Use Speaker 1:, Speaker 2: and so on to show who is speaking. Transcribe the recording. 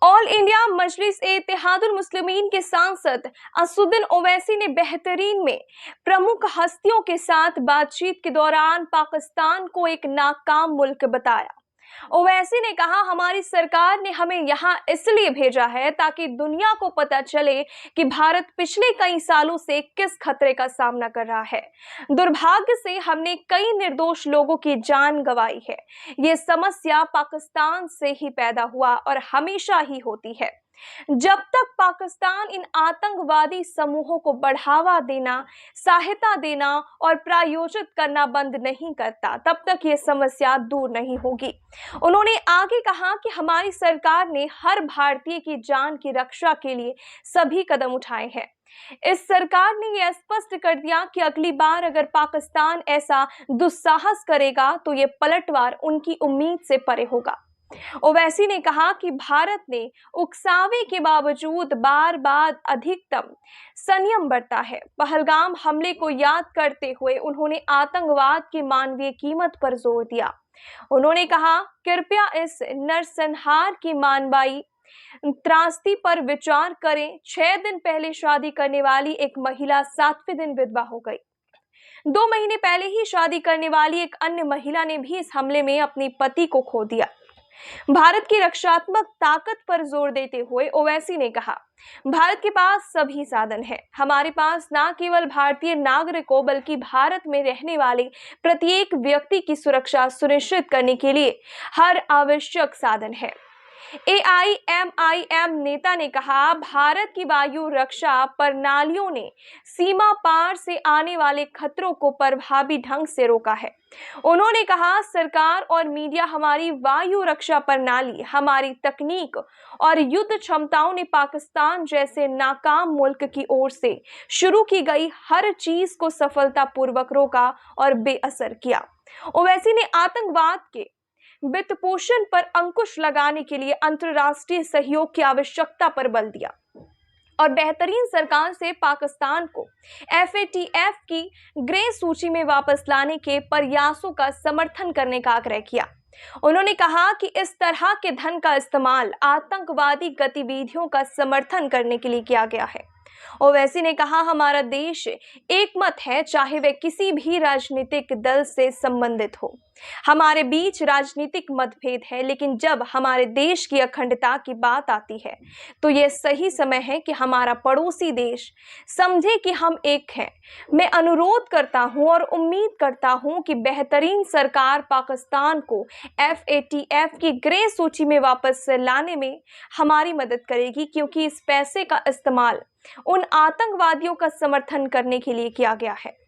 Speaker 1: All India Majlis-e-Ittehadul मुस्लिमीन के सांसद असदुद्दीन ओवैसी ने बहरीन में प्रमुख हस्तियों के साथ बातचीत के दौरान पाकिस्तान को एक नाकाम मुल्क बताया। ओवैसी ने कहा, हमारी सरकार ने हमें यहाँ इसलिए भेजा है ताकि दुनिया को पता चले कि भारत पिछले कई सालों से किस खतरे का सामना कर रहा है। दुर्भाग्य से हमने कई निर्दोष लोगों की जान गंवाई है। ये समस्या पाकिस्तान से ही पैदा हुआ और हमेशा ही होती है। जब तक पाकिस्तान इन आतंकवादी समूहों को बढ़ावा देना, सहायता देना और प्रायोजित करना बंद नहीं करता, तब तक ये समस्या दूर नहीं होगी। उन्होंने आगे कहा कि हमारी सरकार ने हर भारतीय की जान की रक्षा के लिए सभी कदम उठाए हैं। इस सरकार ने यह स्पष्ट कर दिया कि अगली बार अगर पाकिस्तान ऐसा दुस्साहस करेगा तो ये पलटवार उनकी उम्मीद से परे होगा। ओवैसी ने कहा कि भारत ने उकसावे के बावजूद बार बार अधिकतम संयम बरता है। पहलगाम हमले को याद करते हुए उन्होंने आतंकवाद की मानवीय कीमत पर जोर दिया। उन्होंने कहा, कृपया इस नरसंहार की मानवीय त्रासदी पर विचार करें। 6 दिन पहले शादी करने वाली एक महिला 7वें दिन विधवा हो गई। 2 महीने पहले ही शादी करने वाली एक अन्य महिला ने भी इस हमले में अपने पति को खो दिया। भारत की रक्षात्मक ताकत पर जोर देते हुए ओवैसी ने कहा, भारत के पास सभी साधन हैं। हमारे पास न केवल भारतीय नागरिकों बल्कि भारत में रहने वाले प्रत्येक व्यक्ति की सुरक्षा सुनिश्चित करने के लिए हर आवश्यक साधन है। AIMIM नेता ने कहा, भारत की वायु रक्षा प्रणालियों ने सीमा पार से आने वाले खतरों को प्रभावी ढंग से रोका है। उन्होंने कहा, सरकार और मीडिया हमारी वायु रक्षा प्रणाली, हमारी तकनीक और युद्ध क्षमताओं ने पाकिस्तान जैसे नाकाम मुल्क की ओर से शुरू की गई हर चीज को सफलतापूर्वक रोका और बेअसर किया। ओवैसी ने आतंकवाद के वित्त पोषण पर अंकुश लगाने के लिए अंतर्राष्ट्रीय सहयोग की आवश्यकता पर बल दिया और बेहतरीन सरकार से पाकिस्तान को FATF की ग्रे सूची में वापस लाने के प्रयासों का समर्थन करने का आग्रह किया। उन्होंने कहा कि इस तरह के धन का इस्तेमाल आतंकवादी गतिविधियों का समर्थन करने के लिए किया गया है। ओवैसी ने कहा, हमारा देश एकमत है, चाहे वह किसी भी राजनीतिक दल से संबंधित हो। हमारे बीच राजनीतिक मतभेद है, लेकिन जब हमारे देश की अखंडता की बात आती है तो यह सही समय है कि हमारा पड़ोसी देश समझे कि हम एक हैं। मैं अनुरोध करता हूं और उम्मीद करता हूं कि बेहतरीन सरकार पाकिस्तान को FATF की ग्रे सूची में वापस लाने में हमारी मदद करेगी, क्योंकि इस पैसे का इस्तेमाल उन आतंकवादियों का समर्थन करने के लिए किया गया है।